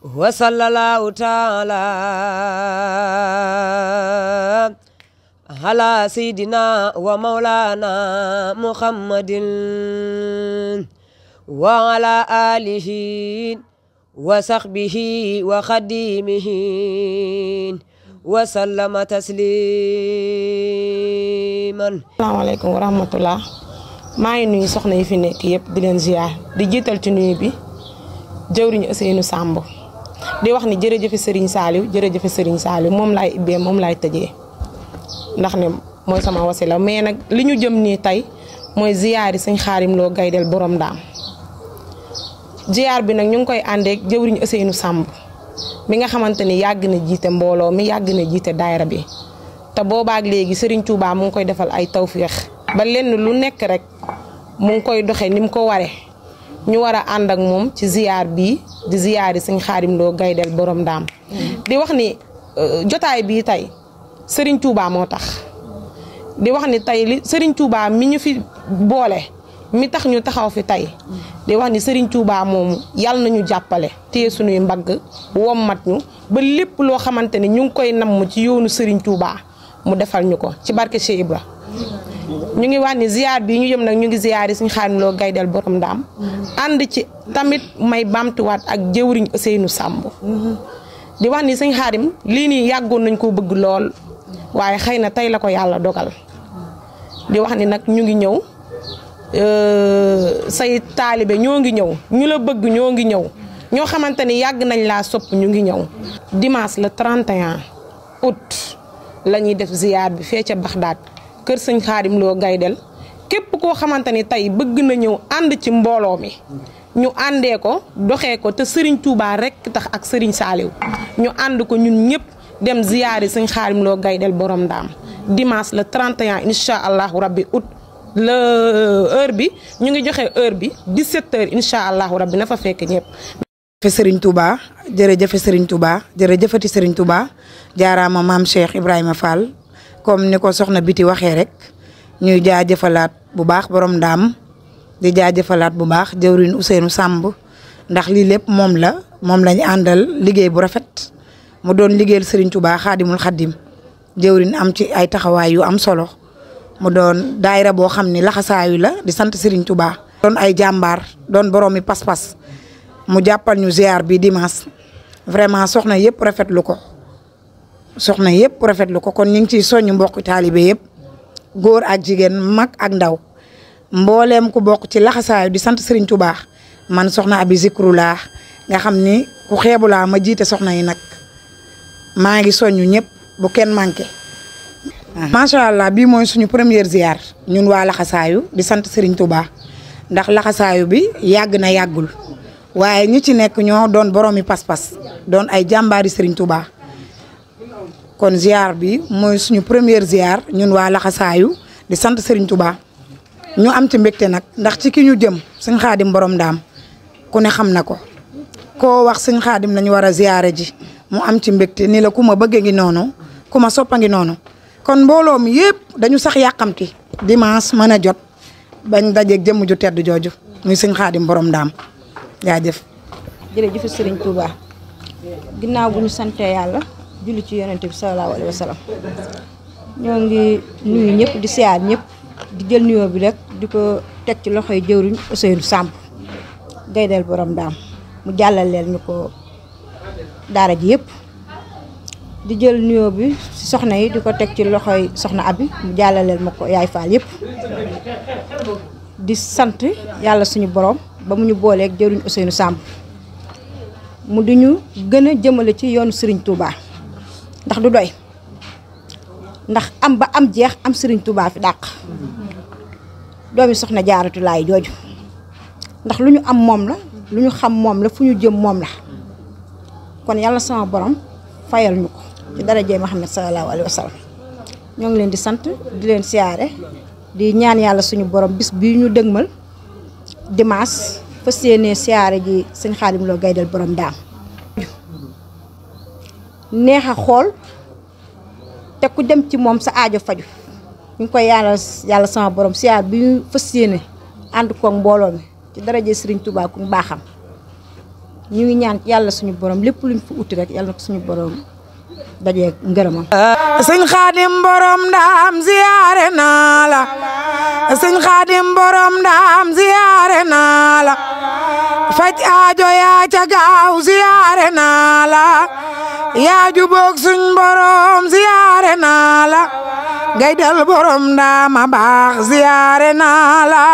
wa sallallahu taala ala sayidina wa maulana muhammadin wa ala alihi wa sahbihi wa khadimihi wa sallama tasliman. Asalaamaaleykum wa rahmatullah. maa ngi nuyu soxna yi fi nekk yëpp di leen ziar di jiital ci nuyu bi jëwriñu Ousseynou Samb di wax ni jërëjëfe Serigne Saliou jërëjëfe Serigne Saliou moom laay ibbee moom laay tëjee ndax ne mooy sama wasila mais nag li ñu jëm nii tey mooy ziyaari sëñ Xaadim Lo Gaydel borom Ndaam. ziyaar bi nag ñu ngi koy àndeek jëwriñu Ousseynou Samb mi nga xamante ni yàgg na jiite mbooloo mi yàgg na jiite daayira bi te boobaak léegi Serigne Touba mu ngi koy defal ay tawféex ba lenn lu nekk rek mu ngi koy doxee ni mu ko waree ñu war a ànd ak moom ci ziyaar bii di ziyaari sëñ Xaadim Lo Gaydel borom Ndaam. di wax ni jotaay bii tey Serigne Touba moo tax di wax ni tey li Serigne Touba mi ñu fi boole mi tax ñu taxaw fi tey di wax ni Serigne Touba moomu yàlla nañu jàppale téye suñuy mbagg wommat ñu ba lépp loo xamante ni ñu ngi koy namm ci yoonu Serigne Touba mu defal ñu ko ci barke Cheikh Ibra. ñu ngi wax ni ziar bi ñu jëm nag ñu ngi ziar yi sëñ Xaadim Lo Gaydel borom Ndaam ànd ci tamit may bamtuwaat ak jëwriñ Ousseynou Samb di wax ni sëñ Xaadim lii nii yàggoon nañ koo bëgg lool waaye xëy na tey la ko yàlla dogal di wax ni nag ñu ngi ñëw say taalibe ñoo ngi ñëw ñu la bëgg ñoo ngi ñëw ñoo xamante ni yàgg nañ laa sopp ñu ngi ñëw dimanche le 31 août la ñuy def ziar bi fee ca Baxdaad kër sëñ Xaadim Lo Gaydel képp koo xamante ni tey bëgg na ñëw ànd ci mbooloo mi ñu àndee ko doxee ko te Serigne Touba rek tax ak Serigne Saliou ñu ànd ko ñun ñëpp dem ziyaari sëñ Xaadim Lo Gaydel borom Ndaam dimanche le 31 incha allahu rabbi août le heure bi ñu ngi joxe heure bi 17h incha allahu rabbi na fa fekk ñëpp. jërëjëf Serigne Touba jërëjëf Serigne Touba jërëjëfati Serigne Touba jaaraama maam Cheikh Ibrahima Fall. comme ni ko soxna biti waxee rek ñuy jaajëfalaat bu baax borom Ndaam di jaajëfalaat bu baax jëwriñ Ousseynou Samb ndax lii lépp moom lañu àndal liggéey bu rafet mu doon liggéeyal Serigne Touba Xaadimul Xaadim jëwriñ am ci ay taxawaay yu am solo mu doon daayira boo xam ni laxasaayu la di sant Serigne Touba. doon ay jàmbaar doon boroomi pas-pas mu jàppal ñu ziar bi dimanche vraiment soxna yëpp rafetlu ko. soxna yëpp rafetlu ko kon ñu ngi ciy soññ mbokk taalibe yëpp góor ak jigéen mag ak ndaw mbooleem ku bokk ci laxasaayu di sant Serigne Touba man soxna Abi Zikrullah nga xam ni ku xeebu laa ma jiite soxna yi nag maa ngi soññu ñëpp bu kenn manqué. macha allah bii mooy suñu première ziar ñun waa laxasaayu di sant Serigne Touba ndax laxasaayu bi yàgg na yàggul waaye ñi ci nekk ñoo doon boroomi pas-pas doon ay jàmbaari Serigne Touba. kon ziar bi mooy suñu première ziar ñun waa laxasaayu di sant Serigne Touba ñu am ci mbégte nag ndax ci ki ñu jëm sëñ Xaadim borom Ndaam ku ne xam na ko koo wax sëñ Xaadim lañu war a ziare ji mu am ci mbégte ni la ku ma bëgge ngi noonu ku ma soppa ngi noonu kon mbooloo mi yëpp dañu sax yàqamti dimanche mën a jot bañ dajeeg jëmm ju tedd jooju muy sëñ Xaadim borom Ndaam jaajëf. jërëjëf Serigne Touba ginnaaw bu ñu sante yàlla. julli ci yonent bi sallallahu alayhi wa sallam ñoo ngi nuyu ñëpp di siyaar ñëpp di jël nuyoo bi rek di ko teg ci loxoy jëwriñ Ousseynou Samb Gaydel borom Ndaam mu jàllaleel ñu ko daara ji yëpp di jël nuyoo bi ci soxna yi di ko teg ci loxoy soxna Abi mu jàllaleel ma ko yaay Fall yëpp di sant yàlla suñu borom ba mu ñu booleeg jëwriñ Ousseynou Samb mu di ñu gën a jëmale ci yoonu Serigne Touba. ndax du doy ndax am ba am jeex am Serigne Touba fi dàq doomi soxna Jaaratu Laay jooju ndax lu ñu am moom la lu ñu xam moom la fu ñu jëm moom la kon yàlla sama borom fayal ñu ko ci darajee Muhammad sallallahu alayhi wa sallam ñoo ngi leen di sant di leen siyaare di ñaan yàlla suñu borom bis bii ñu dëgmal dimanche fas yéenee siyaare ji sëñ Xaadim Lo Gaydel borom Ndaam neex a xool te ku dem ci moom sa aajo faju ñu ngi koy yàlla sama borom siyaar bi ñu fas yéene ànd koog mbooloo mi ci daraje Serigne Touba ku baaxam ñu ngi ñaan yàlla suñu borom lépp luñ fi uti rek yàlla na ko suñu borom dajee ngërëmam. sëñ Xaadim borom ndaam ziyaare naa la sëñ Xaadim borom ndaam ziyaare naa la faj aajo yaa ca gaaw ziyaare naa la yaa jubóog suñ borom ziyaare naa la ngay dal borom ndaama baax ziyaare naa la